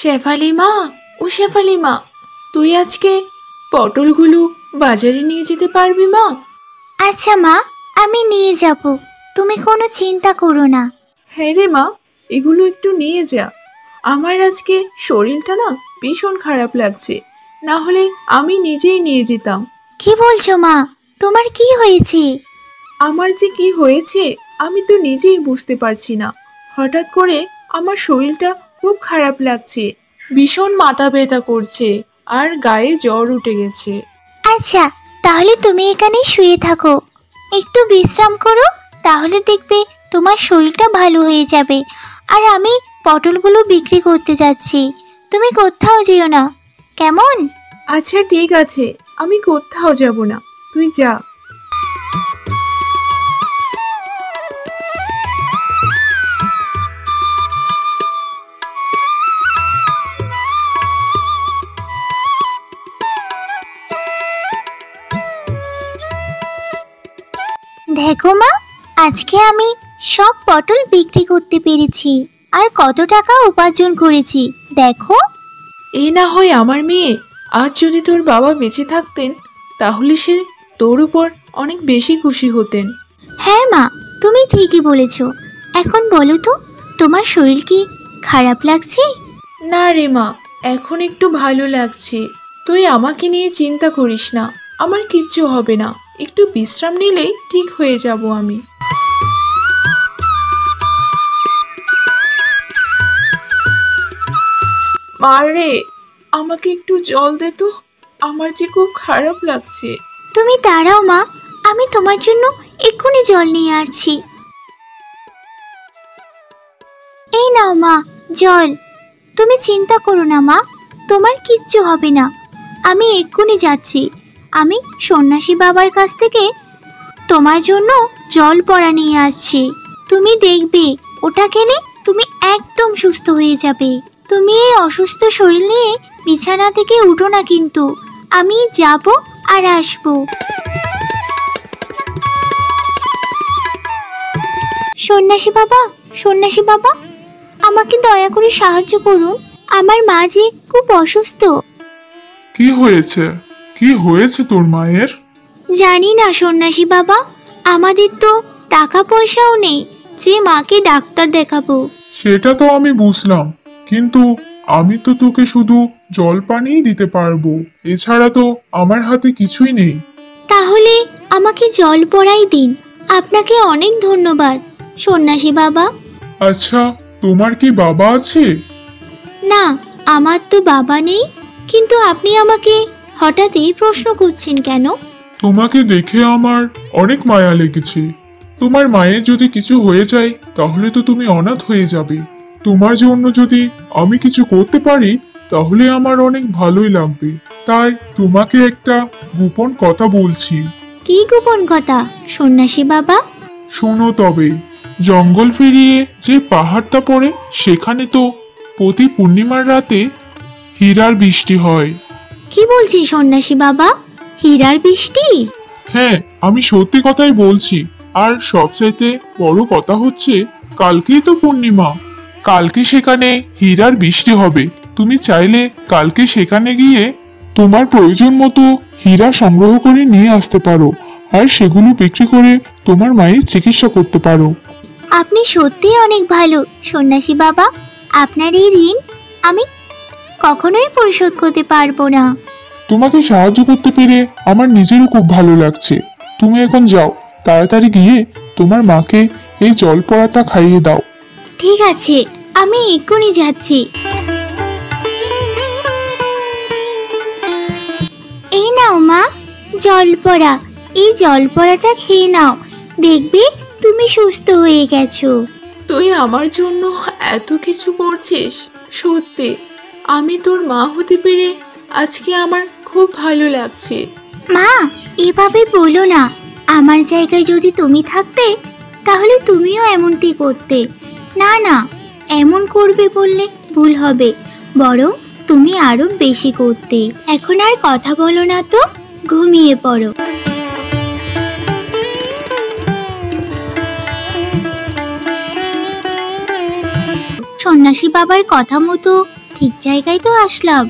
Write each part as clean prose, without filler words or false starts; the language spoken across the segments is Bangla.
শেফালি মা, ও শেফালি মা, তুই আজকে পটলগুলো বাজারে নিয়ে যেতে পারবি মা? আচ্ছা মা, আমি নিয়ে যাব, তুমি কোনো চিন্তা করো না। হ্যাঁ রে মা, এগুলো একটু নিয়ে যা। আমার আজকে শরীরটা না ভীষণ খারাপ লাগছে, না হলে আমি নিজেই নিয়ে যেতাম। কি বলছো মা, তোমার কি হয়েছে? আমার যে কি হয়েছে আমি তো নিজেই বুঝতে পারছি না। হঠাৎ করে আমার শরীরটা খুব খারাপ লাগছে, ভীষণ মাথা ব্যথা করছে আর গায়ে জ্বর উঠে গেছে। আচ্ছা, তাহলে তুমি এখানে শুয়ে থাকো, একটু বিশ্রাম করো, তাহলে দেখবে তোমার শরীরটা ভালো হয়ে যাবে। আর আমি পটলগুলো বিক্রি করতে যাচ্ছি, তুমি কোথাও যেও না, কেমন? আচ্ছা ঠিক আছে, আমি কোথাও যাব না, তুই যা। দেখো মা, আজকে আমি সব পটল বিক্রি করতে পেরেছি আর কত টাকা উপার্জন করেছি দেখো। এই না হয় আমার মেয়ে, আজ যদি তোর বাবা বেঁচে থাকতেন তাহলে সে তোর উপর অনেক বেশি খুশি হতেন। হ্যাঁ মা, তুমি ঠিকই বলেছ। এখন বলো তো, তোমার শরীর কি খারাপ লাগছে? না রে মা, এখন একটু ভালো লাগছে। তুই আমাকে নিয়ে চিন্তা করিস না, আমার কিচ্ছু হবে না, একটু বিশ্রাম নিলেই ঠিক হয়ে যাব আমি। মা রে, আমাকে একটু জল দে তো, আমার যে খুব খারাপ লাগছে। তুমি দাঁড়াও মা, আমি তোমার জন্য এক্ষুনি জল নিয়ে আসছি। এই নাও মা জল। তুমি চিন্তা করো না মা, তোমার কিচ্ছু হবে না। আমি এক্ষুনি যাচ্ছি, আমি সন্ন্যাসী বাবার কাছ থেকে তোমার জন্য জল পড়া নিয়ে আসছি। তুমি দেখবে ওটা খেলে তুমি একদম সুস্থ হয়ে যাবে। তুমি এই অসুস্থ শরীর নিয়ে বিছানা থেকে উঠো না কিন্তু, আমি যাব আর আসবো। সন্ন্যাসী বাবা, সন্ন্যাসী বাবা, আমাকে দয়া করে সাহায্য করুন, আমার মা যে খুব অসুস্থ। কি হয়েছে? কি হয়েছে তোর মায়ের? জানি না সন্ন্যাসী বাবা, আমাদের তো টাকা পয়সাও নেই যে মাকে ডাক্তার দেখাবো। সেটা তো আমি বুঝলাম, কিন্তু আমি তো তোকে শুধু জল পানিই দিতে পারবো, এছাড়া তো আমার হাতে কিছুই নেই। তাহলে আমাকে জল পড়াই দিন, আপনাকে অনেক ধন্যবাদ সন্ন্যাসী বাবা। আচ্ছা, তোমার কি বাবা আছে? না, আমার তো বাবা নেই, কিন্তু আপনি আমাকে হঠাৎ এই প্রশ্ন করছেন কেন? তোমাকে দেখে আমার অনেক মায়া লেগেছে। তোমার মায়ের যদি কিছু হয়ে যায় তাহলে তো তুমি অনাথ হয়ে যাবে। তোমার জন্য যদি আমি কিছু করতে পারি তাহলে আমার অনেক ভালোই লাগবে। তাই তোমাকে একটা গোপন কথা বলছি। কি গোপন কথা সন্ন্যাসী বাবা? শোনো তবে, জঙ্গল পেরিয়ে যে পাহাড়টা পড়ে সেখানে তো প্রতি পূর্ণিমার রাতে হীরার বৃষ্টি হয়। কি বলছি সন্ন্যাসী বাবা, হীরার বৃষ্টি? হ্যাঁ, আমি সত্যি কথাই বলছি। আর সবচাইতে বড় কথা হচ্ছে, কালকেই তো পূর্ণিমা, কালকে সেখানে হীরার বৃষ্টি হবে। তুমি চাইলে কালকে সেখানে গিয়ে তোমার প্রয়োজন মতো হীরা সংগ্রহ করে নিয়ে আসতে পারো, আর সেগুলো বিক্রি করে তোমার মায়ের চিকিৎসা করতে পারো। আপনি সত্যিই অনেক ভালো সন্ন্যাসী বাবা, আপনার এই ঋণ আমি কখনোই পরিশোধ করতে পারবো না। তোমাকে সাহায্য করতে পেরে আমার নিজেরও খুব ভালো লাগছে। তুমি এখন যাও, তাড়াতাড়ি গিয়ে তোমার মাকে এই জল পড়াটা খাইয়ে দাও। ঠিক আছে, আমি এক্ষুনি যাচ্ছি। এই নাও মা জল পড়া, এই জল পড়াটা খেয়ে নাও, দেখবে তুমি সুস্থ হয়ে গেছো। তুই আমার জন্য এত কিছু করছিস, সত্যি আমি তোর মা হতে পেরে আজকে আমার খুব ভালো লাগছে। মা, এভাবে বলো না, আমার জায়গায় যদি তুমি থাকতে তাহলে তুমিও এমনটি করতে। না না, এমন করবে বললে ভুল হবে, বরং তুমি আরো বেশি করতে। এখন আর কথা বলো না তো, ঘুমিয়ে পড়ো। সন্ন্যাসী বাবার কথা মতো ঠিক জায়গায় তো আসলাম,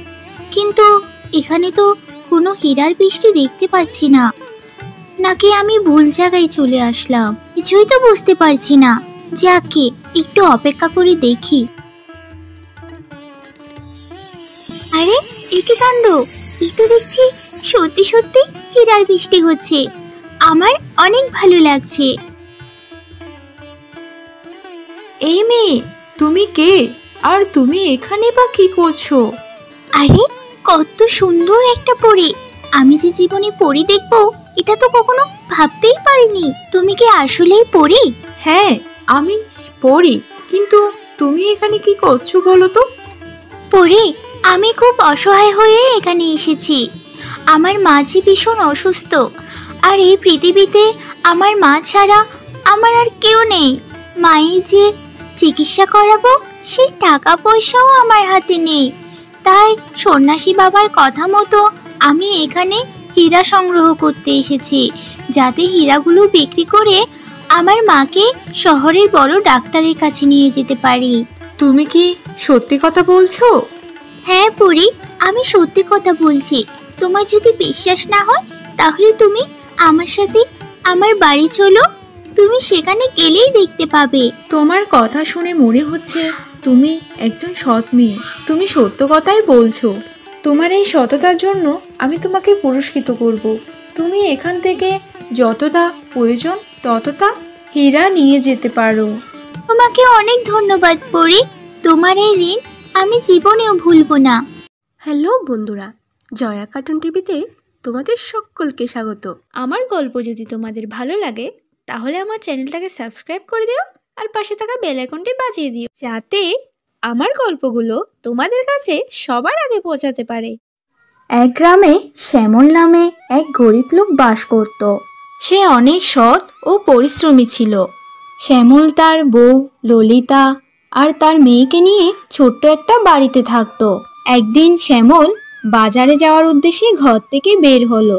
কিন্তু এখানে তো কোনো হীরার বৃষ্টি দেখতে পাচ্ছি না। নাকি আমি ভুল জায়গায় চলে আসলাম, কিছুই তো বুঝতে পারছি না। যাকে একটু অপেক্ষা করে দেখি। আরে এ কি কাণ্ড! এই তো দেখছি সত্যি সত্যি হীরার বৃষ্টি হচ্ছে। আমার অনেক ভালো লাগছে। এই মেয়ে, তুমি কে? আর তুমি এখানে বা কি করছো? আরে কত সুন্দর একটা পরী! আমি যে জীবনে পরী দেখবো এটা তো কখনো ভাবতেই পারিনি। তুমি কি আসলেই পরী? হ্যাঁ, আমি পড়ি, কিন্তু তুমি এখানে কি করছো বলো তো? পরী, আমি খুব অসহায় হয়ে এখানে এসেছি। আমার মা যে ভীষণ অসুস্থ, আর এই পৃথিবীতে আমার মা ছাড়া আমার আর কেউ নেই। মায়ের যে চিকিৎসা করাবো সেই টাকা পয়সাও আমার হাতে নেই। তাই সন্ন্যাসী বাবার কথা মতো আমি এখানে হীরা সংগ্রহ করতে এসেছি, যাতে হীরাগুলো বিক্রি করে আমার মাকে শহরের বড় ডাক্তারের কাছে নিয়ে যেতে পারি। তুমি কি সত্যি কথা বলছো? হ্যাঁ পরি, আমি সত্যি কথা বলছি। তোমার যদি বিশ্বাস না হয় তাহলে তুমি আমার সাথে আমার বাড়ি চলো, তুমি সেখানে গেলেই দেখতে পাবে। তোমার কথা শুনে মনে হচ্ছে তুমি একজন সৎ মেয়ে। তুমি সত্য কথাই বলছো। তোমার এই সততার জন্য আমি তোমাকে পুরস্কৃত করব। তুমি এখান থেকে যতটা প্রয়োজন ততটা হীরা নিয়ে যেতে পারো। তোমাকে অনেক ধন্যবাদ পরি, তোমার এই ঋণ আমি জীবনেও ভুলবো না। হ্যালো বন্ধুরা, জয়া কার্টুন টিভিতে তোমাদের সকলকে স্বাগত। আমার গল্প যদি তোমাদের ভালো লাগে তাহলে আমার চ্যানেলটাকে সাবস্ক্রাইব করে দিও আর পাশে থাকা বেল আইকনটি বাজিয়ে দিও, যাতে আমার গল্পগুলো তোমাদের কাছে সবার আগে পৌঁছাতে পারে। এক গ্রামে শ্যামল নামে এক গরিব লোক বাস করত। সে অনেক সৎ ও পরিশ্রমী ছিল। শ্যামল তার বউ ললিতা আর তার মেয়েকে নিয়ে ছোট্ট একটা বাড়িতে থাকতো। একদিন শ্যামল বাজারে যাওয়ার উদ্দেশ্যে ঘর থেকে বের হলো।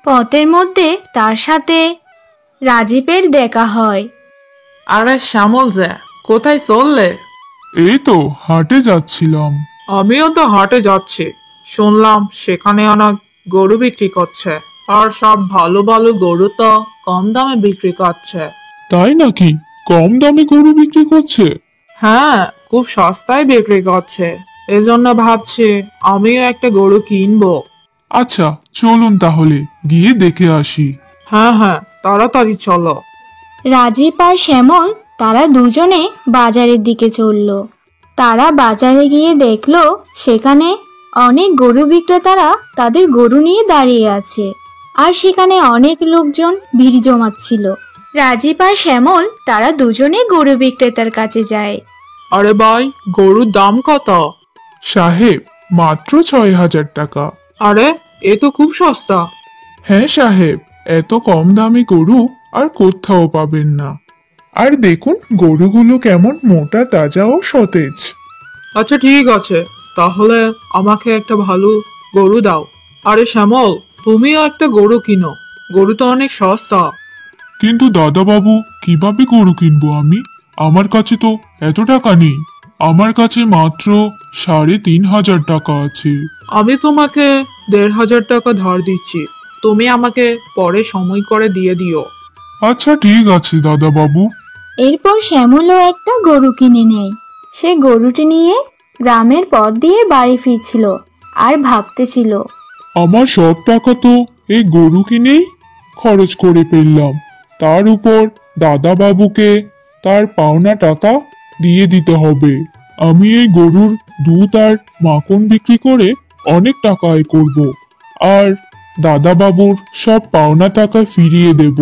পথের মধ্যে তার সাথে রাজীবের দেখা হয়। আরে শ্যামল যে, কোথায় চললে? এই তো হাটে যাচ্ছিলাম। আমিও তো হাটে যাচ্ছি। শুনলাম সেখানে অনেক গরু বিক্রি করছে, আর সব ভালো ভালো গরু তো কম দামে বিক্রি করছে। তাই নাকি? কম দামে গরু বিক্রি করছে? হ্যাঁ, খুব সস্তায় বিক্রি করছে। এজন্য ভাবছি আমিও একটা গরু কিনবো। আচ্ছা, চলুন তাহলে গিয়ে দেখে আসি। হ্যাঁ হ্যাঁ, তাড়াতাড়ি চলো। রাজীব আর শ্যামল তারা দুজনে বাজারের দিকে চলল। তারা বাজারে গিয়ে দেখলো সেখানে অনেক গরু বিক্রেতারা তাদের গরু নিয়ে দাঁড়িয়ে আছে, আর সেখানে অনেক লোকজন ভিড় জমাচ্ছিল। রাজীব আর শ্যামল তারা দুজনে গরু বিক্রেতার কাছে যায়। আরে ভাই, গরুর দাম কত? সাহেব, মাত্র 6,000 টাকা। আরে, এ তো খুব সস্তা। হ্যাঁ সাহেব, এত কম দামে গরু আর কোথাও পাবেন না। আর দেখুন গরুগুলো কেমন মোটা তাজা ও সতেজ। আচ্ছা ঠিক আছে, তাহলে আমাকে একটা ভালো গরু দাও। আরে শ্যামল, তুমিও একটা গরু কিনো, গরু তো অনেক সস্তা। কিন্তু দাদাবাবু, কিভাবে গরু কিনবো আমি? আমার কাছে তো এত টাকা নেই। আমার কাছে মাত্র 3,500 টাকা আছে। আমি তোমাকে 1,500 টাকা ধার দিচ্ছি, তুমি আমাকে পরে সময় করে দিয়ে দিও। আচ্ছা ঠিক আছে দাদাবাবু। এরপর শ্যামলও একটা গরু কিনে নেয়। সে গরুটি নিয়ে গ্রামের পথ দিয়ে বাড়ি ফিরছিল আর ভাবতেছিল, আমার সব টাকা তো এই গরু কিনেই খরচ করে ফেললাম। তার উপর দাদাবাবুকে তার পাওনা টাকা দিয়ে দিতে হবে। আমি এই গরুর দুধ আর মাখন বিক্রি করে অনেক টাকা আয় করব, আর দাদাবাবুর সব পাওনা টাকা ফিরিয়ে দেব।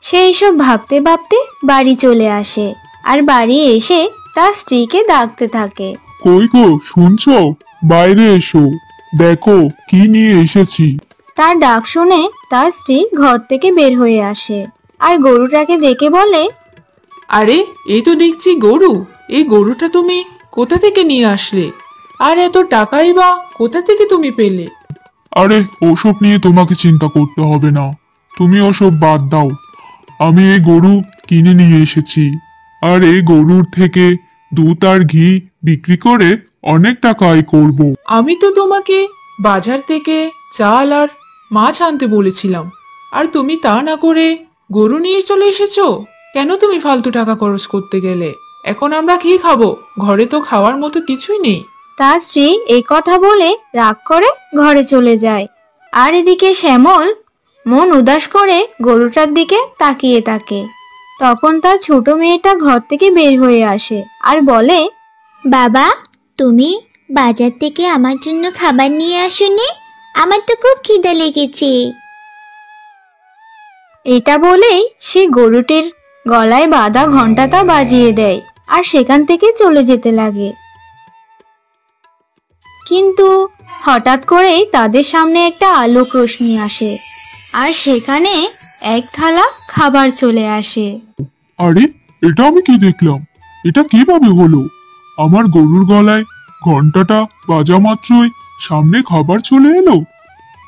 সে এসব ভাবতে ভাবতে বাড়ি চলে আসে আর বাড়ি এসে তার স্ত্রীকে ডাকতে থাকে। কই গো, শুনছো? বাইরে এসো, দেখো কি নিয়ে এসেছি। তার ডাক শুনে তার স্ত্রী ঘর থেকে বের হয়ে আসে আর গরুটাকে দেখে বলে, আরে, এই তো দেখছি গরু। এই গরুটা তুমি কোথা থেকে নিয়ে আসলে? আর এত টাকাই বা কোথা থেকে তুমি পেলে? আরে ওসব নিয়ে তোমাকে চিন্তা করতে হবে না, তুমি ওসব বাদ দাও। আমি এই গরু কিনে নিয়ে এসেছি, আর এই গরুর থেকে দুধ আর ঘি বিক্রি করে অনেক টাকা আয় করব। আমি তো তোমাকে বাজার থেকে চাল আর মাছ আনতে বলেছিলাম, আর তুমি তা না করে গরু নিয়ে চলে এসেছো। কেন তুমি ফালতু টাকা খরচ করতে গেলে? এখন আমরা কি খাবো? ঘরে তো খাওয়ার মতো কিছুই নেই। তার স্ত্রী এই কথা বলে রাগ করে ঘরে চলে যায়। আর এদিকে শ্যামল মন উদাস করে গরুটার দিকে তাকিয়ে থাকে। তখন তার ছোট মেয়েটা ঘর থেকে বের হয়ে আসে আর বলে, বাবা, তুমি বাজার থেকে আমার জন্য খাবার নিয়ে আসোনি? আমার তো খুব খিদে লেগেছে। এটা বলেই সে গরুটির গলায় বাঁধা ঘণ্টাটা বাজিয়ে দেয় আর সেখান থেকে চলে যেতে লাগে। কিন্তু হঠাৎ করেই তাদের সামনে একটা আলোক রশ্মি আসে আর সেখানে এক থালা খাবার চলে আসে। আরে, এটা আমি কি দেখলাম? এটা কিভাবে হলো? আমার গরুর গলায় ঘন্টাটা বাজা মাত্রই সামনে খাবার চলে এলো।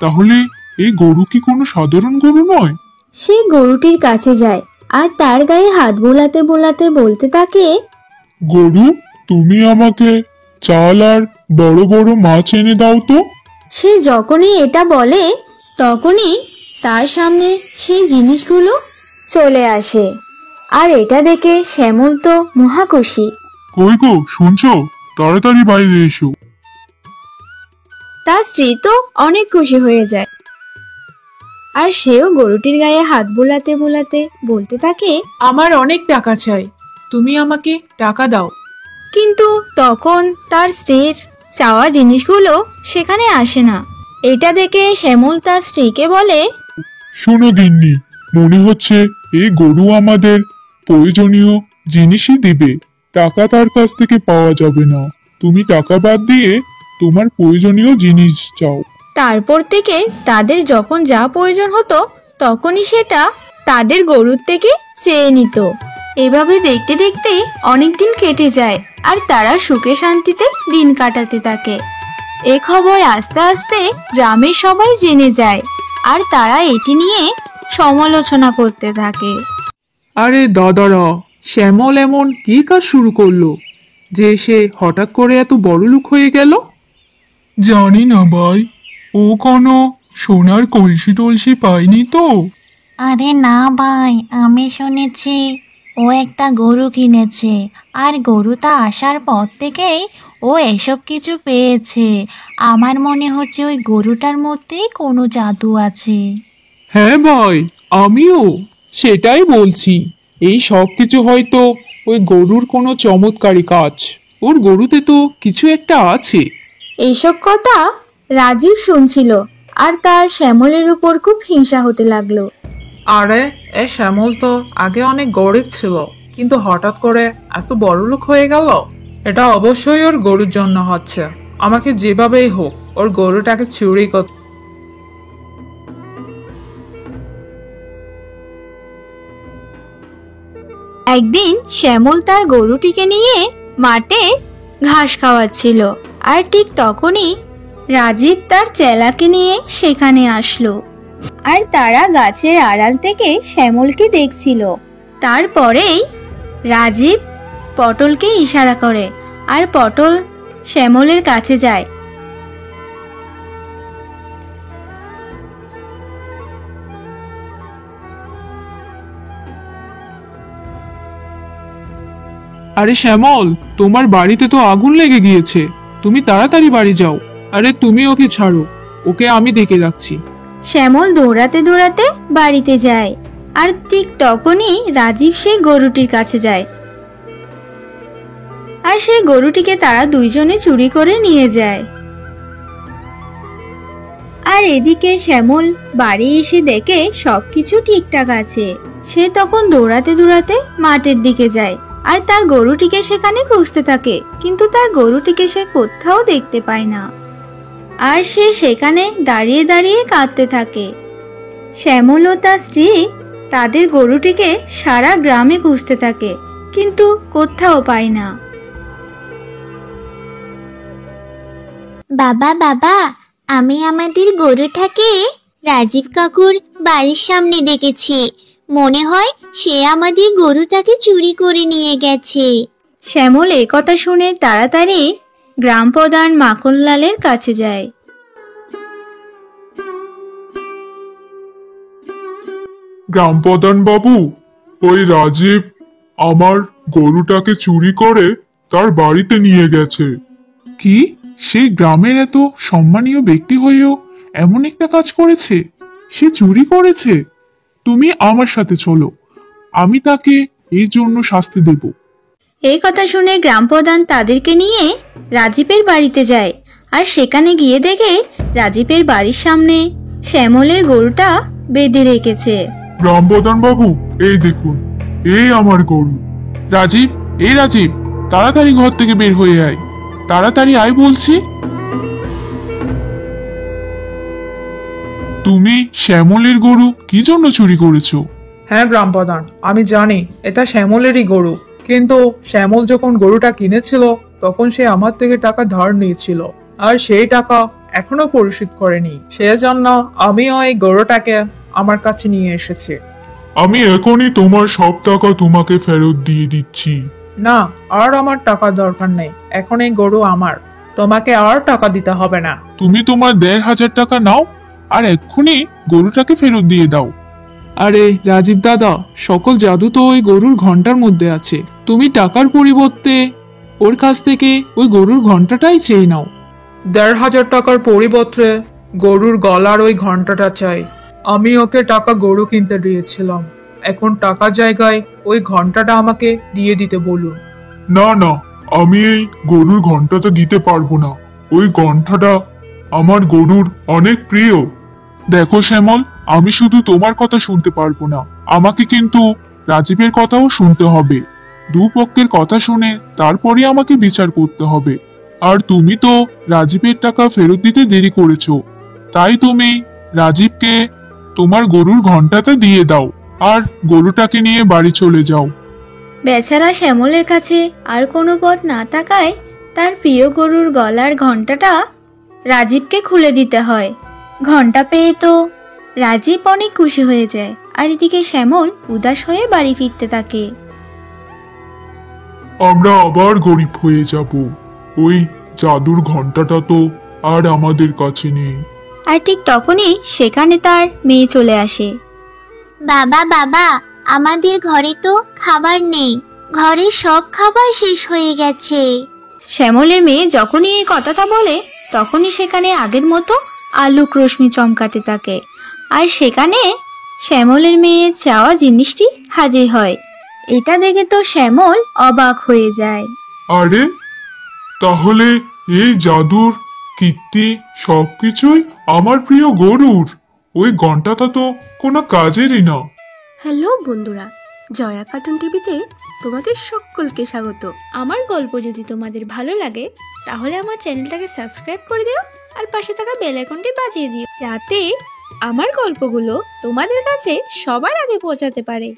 তাহলে এই গরু কি কোনো সাধারণ গরু নয়? সে গরুটির কাছে যায় আর তার গায়ে হাত বোলাতে বোলাতে বলতে থাকে, গরু, তুমি আমাকে চাল আর বড় বড় মাছ এনে দাও তো। সে যখনই এটা বলে তখনই তার সামনে সেই জিনিসগুলো চলে আসে। আর এটা দেখে শ্যামল তো মহাখুশি। কই গো, শুনছো? তাড়াতাড়ি বাইরে এসো। তার স্ত্রী তো অনেক খুশি হয়ে যায় আর সেও গরুটির গায়ে হাত বোলাতে বোলাতে বলতে থাকে, আমার অনেক টাকা চাই, তুমি আমাকে টাকা দাও। কিন্তু তখন তার স্ত্রীর চাওয়া জিনিসগুলো সেখানে আসে না। এটা দেখে শ্যামল তার স্ত্রীকে বলে, শোনো গিন্নি, মনে হচ্ছে এই গরু আমাদের প্রয়োজনীয় জিনিসই দিবে। টাকা তার কাছ থেকে পাওয়া যাবে না। তুমি টাকা বাদ দিয়ে তোমার প্রয়োজনীয় জিনিস চাও। তারপর থেকে তাদের যখন যা প্রয়োজন হতো তখনই সেটা তাদের গরুর থেকে চেয়ে নিত। এভাবে দেখতে দেখতে অনেক দিন কেটে যায় আর তারা সুখে শান্তিতে দিন কাটাতে থাকে। এ খবর আস্তে আস্তে গ্রামের সবাই জেনে যায় আর তারা এটি নিয়ে সমালোচনা করতে থাকে। আরে দাদারা, শ্যামল এমন কি কাজ শুরু করলো যে সে হঠাৎ করে এত বড়লোক হয়ে গেল? জানি না ভাই, ও কোনো সোনার কলসি টলসি পায়নি তো? আরে না ভাই, আমি শুনেছি ও একটা গরু কিনেছে, আর গরুটা আসার পর থেকেই ও এসব কিছু পেয়েছে। আমার মনে হচ্ছে ওই গরুটার মধ্যেই কোনো জাদু আছে। হ্যাঁ ভাই, আমিও সেটাই বলছি। এই সব কিছু হয়তো ওই গরুর কোনো চমৎকারী কাজ। ওর গরুতে তো কিছু একটা আছে। এইসব কথা রাজীব শুনছিল আর তার শ্যামলের উপর খুব হিংসা হতে লাগলো। আরে, এ শ্যামল তো আগে অনেক গরিব ছিল, কিন্তু হঠাৎ করে এত বড়লোক হয়ে গেল। এটা অবশ্যই ওর গরুর জন্য হচ্ছে। আমাকে যেভাবেই হোক ওর গরুটাকে চুরি করতে। একদিন শ্যামল তার গরুটিকে নিয়ে মাঠে ঘাস খাওয়াচ্ছিল আর ঠিক তখনই রাজীব তার চেলাকে নিয়ে সেখানে আসলো আর তারা গাছের আড়াল থেকে শ্যামলকে দেখছিল। তারপরেই রাজীব পটলকে ইশারা করে আর পটল শ্যামলের কাছে যায়। আরে শ্যামল, তোমার বাড়িতে তো আগুন লেগে গিয়েছে। তুমি তাড়াতাড়ি বাড়ি যাও। আরে তুমি ওকে ছাড়ো, ওকে আমি দেখে রাখছি। শ্যামল দৌড়াতে দৌড়াতে বাড়িতে যায় আর ঠিক তখনই রাজীব সেই গরুটির কাছে যায় আর সেই গরুটিকে তারা দুইজনে চুরি করে নিয়ে যায়। আর এদিকে শ্যামল বাড়ি এসে দেখে সবকিছু ঠিকঠাক আছে। সে তখন দৌড়াতে দৌড়াতে মাঠের দিকে যায় আর তার গরুটিকে সেখানে খুঁজতে থাকে, কিন্তু তার গরুটিকে সে কোথাও দেখতে পায় না। আর সে সেখানে দাঁড়িয়ে দাঁড়িয়ে কাঁদতে থাকে। শ্যামল ও তার স্ত্রী তাদের গরুটিকে সারা গ্রামে খুঁজতে থাকে, কিন্তু কোথাও পায় না। বাবা বাবা, আমি আমাদের গরুটাকে রাজীব কাকুর বাড়ির সামনে দেখেছি। মনে হয় সে আমাদের গরুটাকে চুরি করে নিয়ে গেছে। শ্যামল এই কথা শুনে তাড়াতাড়ি গ্রাম প্রধান মাখনলালের কাছে যায়। গ্রাম প্রধান বাবু, ওই রাজীব আমার গরুটাকে চুরি করে তার বাড়িতে নিয়ে গেছে। কি? সেই গ্রামের এত সম্মানীয় ব্যক্তি হয়েও এমন একটা কাজ করেছে? সে চুরি করেছে? তুমি আমার সাথে চলো, আমি তাকে এই জন্য শাস্তি দেব। এই কথা শুনে গ্রাম প্রধান তাদেরকে নিয়ে রাজীবের বাড়িতে যায়, আর সেখানে গিয়ে দেখে রাজীবের বাড়ির সামনে শ্যামলের গরুটা বেঁধে রেখেছে। গ্রাম প্রধান বাবু, এই দেখুন, এই আমার গরু। রাজীব, এই রাজীব, তাড়াতাড়ি ঘর থেকে বের হয়ে আয়, তাড়াতাড়ি আয় বলছি। তুমি শ্যামলের গরু কি জন্য চুরি করেছো? হ্যাঁ গ্রাম প্রধান, আমি জানি এটা শ্যামলেরই গরু, কিন্তু শ্যামল যখন গরুটা কিনেছিল তখন সে আমার থেকে টাকা ধার নিয়েছিল, আর সেই টাকা এখনো পরিশোধ করেনি। সেজন্য আমিও এই গরুটাকে আমার কাছে নিয়ে এসেছি। আমি এখনই তোমার সব টাকা তোমাকে ফেরত দিয়ে দিচ্ছি। না, আর আমার টাকা দরকার নেই, এখন এই গরু আমার, তোমাকে আর টাকা দিতে হবে না। তুমি তোমার ১,৫০০ টাকা নাও আর এক্ষুনি গরুটাকে ফেরত দিয়ে দাও। আরে রাজীব দাদা, সকল জাদু তো ওই গরুর ঘন্টার মধ্যে আছে, তুমি টাকার পরিবর্তে ওর কাছ থেকে ওই গরুর ঘন্টাটাই চেয়ে নাও। ১,৫০০ টাকার পরিবর্তে গরুর গলার ওই ঘন্টাটা চাই। আমি ওকে টাকা গরু কিনতে দিয়েছিলাম, এখন টাকার জায়গায় ওই ঘন্টাটা আমাকে দিয়ে দিতে বলুন। না না, আমি এই গরুর ঘন্টাটা দিতে পারবো না। ওই ঘন্টাটা আমার গরুর অনেক প্রিয়। দেখো শ্যামল, আমি শুধু তোমার কথা শুনতে পারবো না, আমাকে কিন্তু রাজীবের কথাও শুনতে হবে। দুপক্ষের কথা শুনে তারপরে আমাকে বিচার করতে হবে। আর তুমি তো রাজীবের টাকা ফেরত দিতে দেরি করেছো, তাই তুমি রাজীবকে তোমার গরুর ঘন্টাটা দিয়ে দাও আর গরুটাকে নিয়ে বাড়ি চলে যাও। বেচারা শ্যামলের কাছে আর কোনো পথ না থাকায় তার প্রিয় গরুর গলার ঘন্টাটা রাজীবকে খুলে দিতে হয়। ঘন্টা পেয়ে তো রাজীব অনেক খুশি হয়ে যায়, আর এদিকে শ্যামল উদাস হয়ে বাড়ি ফিরতে থাকে। আমরা আবার গরিব হয়ে যাব, ওই জাদুর ঘন্টাটা তো আর আমাদের কাছে নেই। আর ঠিক তখনই সেখানে তার মেয়ে চলে আসে। বাবা বাবা, আমাদের ঘরে তো খাবার নেই, ঘরে সব খাবার শেষ হয়ে গেছে। শ্যামলের মেয়ে যখনই এই কথাটা বলে তখনই সেখানে আগের মতো আলোক রশ্মি চমকাতে থাকে, আর সেখানে শ্যামলের মেয়ের চাওয়া জিনিসটি হাজির হয়। এটা দেখে তো শ্যামল অবাক হয়ে যায়। আরে, তাহলে এই জাদুর কীর্তি সবকিছুই আমার প্রিয় গরুর। ওই ঘন্টাটা তো কোনো কাজেরই না। হ্যালো বন্ধুরা, জয়া কার্টুন টিভিতে তোমাদের সকলকে স্বাগত। আমার গল্প যদি তোমাদের ভালো লাগে তাহলে আমার চ্যানেলটাকে সাবস্ক্রাইব করে দিও, আর পাশে থাকা বেল আইকনটি বাজিয়ে দিও, যাতে আমার গল্পগুলো তোমাদের কাছে সবার আগে পৌঁছাতে পারে।